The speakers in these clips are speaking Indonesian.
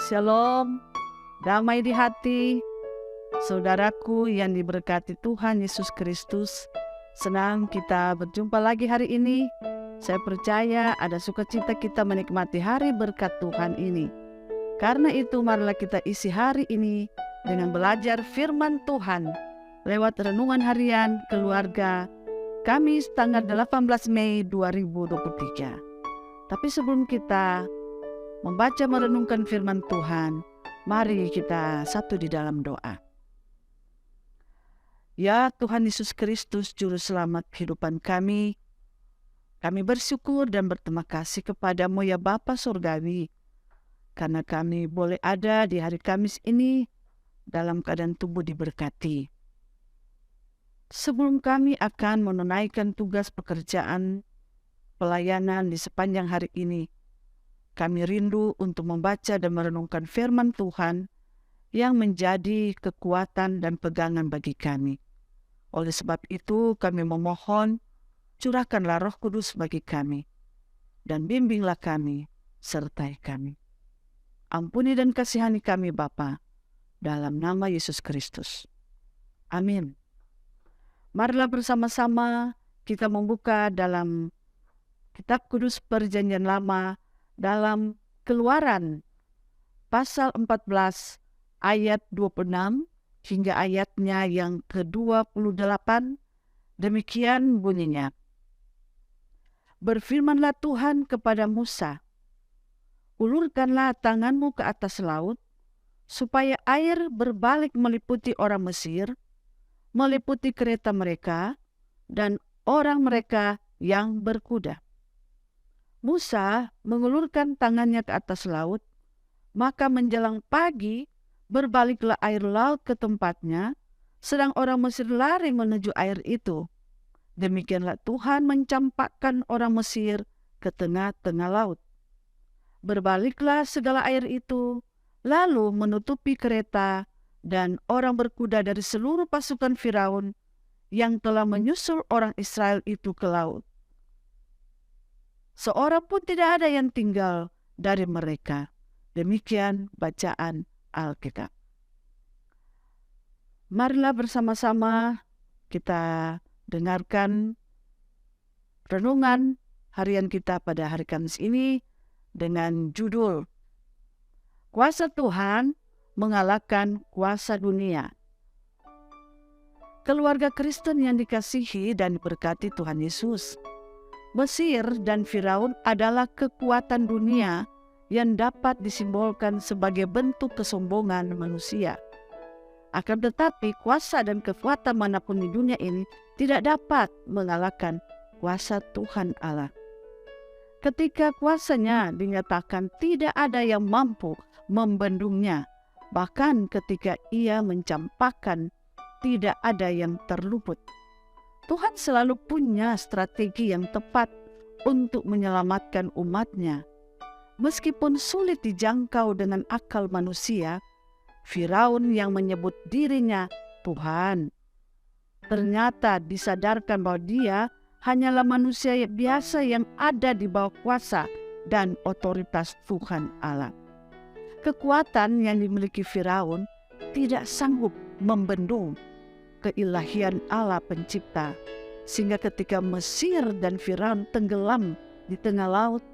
Shalom, damai di hati, saudaraku yang diberkati Tuhan Yesus Kristus. Senang kita berjumpa lagi hari ini. Saya percaya ada sukacita kita menikmati hari berkat Tuhan ini. Karena itu marilah kita isi hari ini dengan belajar firman Tuhan lewat renungan harian keluarga Kamis tanggal 18 Mei 2023. Tapi sebelum kita membaca merenungkan firman Tuhan, mari kita satu di dalam doa. Ya Tuhan Yesus Kristus, Juru Selamat kehidupan kami bersyukur dan berterima kasih kepadamu ya Bapa Surgawi, karena kami boleh ada di hari Kamis ini dalam keadaan tubuh diberkati. Sebelum kami akan menunaikan tugas pekerjaan pelayanan di sepanjang hari ini, kami rindu untuk membaca dan merenungkan firman Tuhan yang menjadi kekuatan dan pegangan bagi kami. Oleh sebab itu kami memohon, curahkanlah Roh Kudus bagi kami, dan bimbinglah kami, sertai kami. Ampuni dan kasihani kami Bapa, dalam nama Yesus Kristus. Amin. Marilah bersama-sama kita membuka dalam Kitab Kudus Perjanjian Lama, dalam Keluaran pasal 14 ayat 26 hingga ayatnya yang ke-28. Demikian bunyinya. Berfirmanlah Tuhan kepada Musa, ulurkanlah tanganmu ke atas laut, supaya air berbalik meliputi orang Mesir, meliputi kereta mereka, dan orang mereka yang berkuda. Musa mengulurkan tangannya ke atas laut, maka menjelang pagi berbaliklah air laut ke tempatnya, sedang orang Mesir lari menuju air itu. Demikianlah Tuhan mencampakkan orang Mesir ke tengah-tengah laut. Berbaliklah segala air itu, lalu menutupi kereta dan orang berkuda dari seluruh pasukan Firaun yang telah menyusul orang Israel itu ke laut. Seorang pun tidak ada yang tinggal dari mereka. Demikian bacaan Alkitab. Marilah bersama-sama kita dengarkan renungan harian kita pada hari Kamis ini dengan judul Kuasa Tuhan mengalahkan kuasa dunia. Keluarga Kristen yang dikasihi dan diberkati Tuhan Yesus, Mesir dan Firaun adalah kekuatan dunia yang dapat disimbolkan sebagai bentuk kesombongan manusia. Akan tetapi kuasa dan kekuatan manapun di dunia ini tidak dapat mengalahkan kuasa Tuhan Allah. Ketika kuasanya dinyatakan tidak ada yang mampu membendungnya, bahkan ketika ia mencampakkan tidak ada yang terluput. Tuhan selalu punya strategi yang tepat untuk menyelamatkan umatnya. Meskipun sulit dijangkau dengan akal manusia, Firaun yang menyebut dirinya Tuhan, ternyata disadarkan bahwa dia hanyalah manusia biasa yang ada di bawah kuasa dan otoritas Tuhan Allah. Kekuatan yang dimiliki Firaun tidak sanggup membendung keilahian Allah pencipta, sehingga ketika Mesir dan Firaun tenggelam di tengah laut,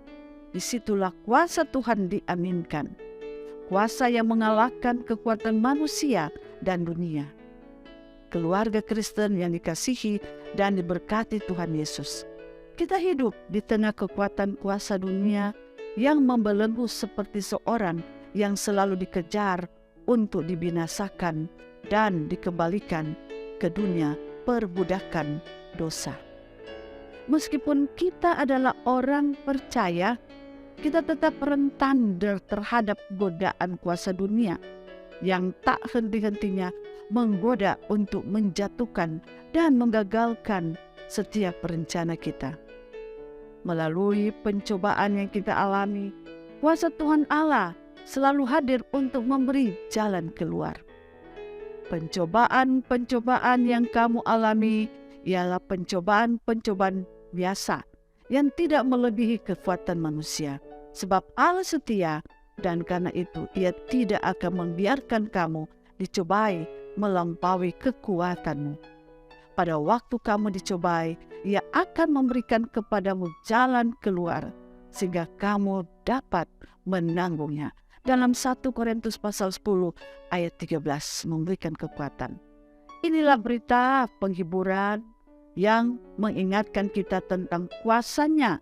disitulah kuasa Tuhan diaminkan. Kuasa yang mengalahkan kekuatan manusia dan dunia. Keluarga Kristen yang dikasihi dan diberkati Tuhan Yesus, kita hidup di tengah kekuatan kuasa dunia yang membelenggu seperti seorang yang selalu dikejar untuk dibinasakan dan dikembalikan ke dunia perbudakan dosa. Meskipun kita adalah orang percaya, kita tetap rentan terhadap godaan kuasa dunia yang tak henti-hentinya menggoda untuk menjatuhkan dan menggagalkan setiap rencana kita. Melalui pencobaan yang kita alami, kuasa Tuhan Allah selalu hadir untuk memberi jalan keluar. Pencobaan-pencobaan yang kamu alami ialah pencobaan-pencobaan biasa yang tidak melebihi kekuatan manusia. Sebab Allah setia dan karena itu Ia tidak akan membiarkan kamu dicobai melampaui kekuatanmu. Pada waktu kamu dicobai, Ia akan memberikan kepadamu jalan keluar, sehingga kamu dapat menanggungnya. Dalam 1 Korintus pasal 10 ayat 13 memberikan kekuatan. Inilah berita penghiburan yang mengingatkan kita tentang kuasanya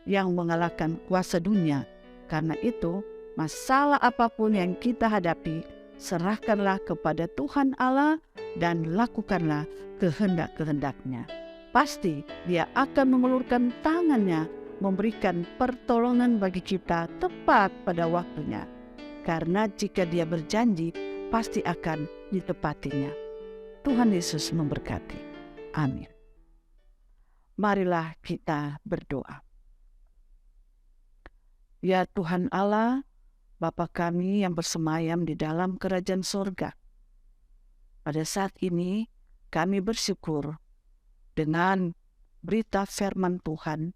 yang mengalahkan kuasa dunia. Karena itu, masalah apapun yang kita hadapi, serahkanlah kepada Tuhan Allah dan lakukanlah kehendak-kehendaknya. Pasti Dia akan mengulurkan tangannya, memberikan pertolongan bagi kita tepat pada waktunya. Karena jika Dia berjanji, pasti akan ditepatinya. Tuhan Yesus memberkati. Amin. Marilah kita berdoa. Ya Tuhan Allah, Bapa kami yang bersemayam di dalam kerajaan sorga. Pada saat ini kami bersyukur dengan berita firman Tuhan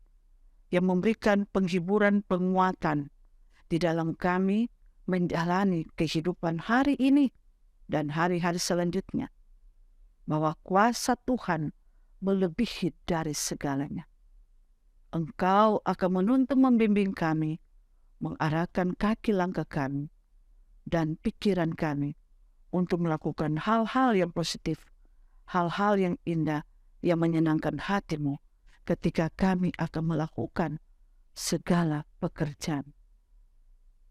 yang memberikan penghiburan penguatan di dalam kami menjalani kehidupan hari ini dan hari-hari selanjutnya. Bahwa kuasa Tuhan melebihi dari segalanya. Engkau akan menuntun membimbing kami, mengarahkan kaki langkah kami dan pikiran kami untuk melakukan hal-hal yang positif, hal-hal yang indah, yang menyenangkan hatimu ketika kami akan melakukan segala pekerjaan.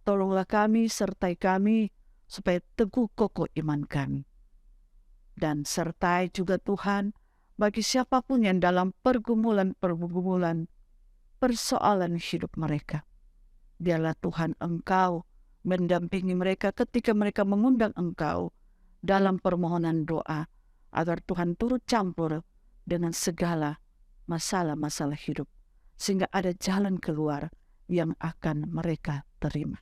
Tolonglah kami, sertai kami, supaya teguh kokoh iman kami. Dan sertai juga Tuhan, bagi siapapun yang dalam pergumulan persoalan hidup mereka. Biarlah Tuhan Engkau mendampingi mereka ketika mereka mengundang Engkau dalam permohonan doa, agar Tuhan turut campur dengan segala masalah-masalah hidup, sehingga ada jalan keluar yang akan mereka terima.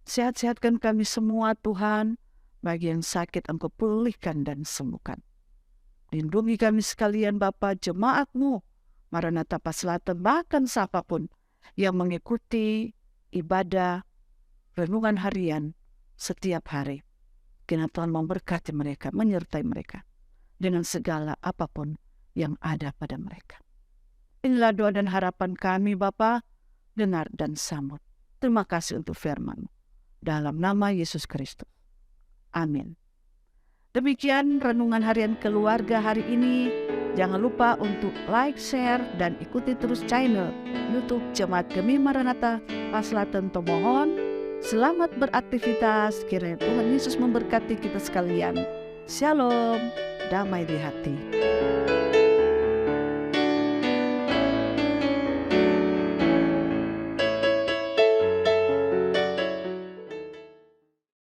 Sehat-sehatkan kami semua Tuhan, bagi yang sakit Engkau pulihkan dan sembuhkan. Lindungi kami sekalian Bapa, jemaat-Mu, Maranatha Paselatan, bahkan siapapun yang mengikuti ibadah renungan harian setiap hari. Kiranya Tuhan memberkati mereka, menyertai mereka dengan segala apapun yang ada pada mereka. Inilah doa dan harapan kami Bapa, dengar dan sambut. Terima kasih untuk firman-Mu. Dalam nama Yesus Kristus. Amin. Demikian renungan harian keluarga hari ini. Jangan lupa untuk like, share, dan ikuti terus channel YouTube Jemaat Gemi Maranatha Paselatan Tomohon. Selamat beraktivitas. Kiranya Tuhan Yesus memberkati kita sekalian. Shalom, damai di hati.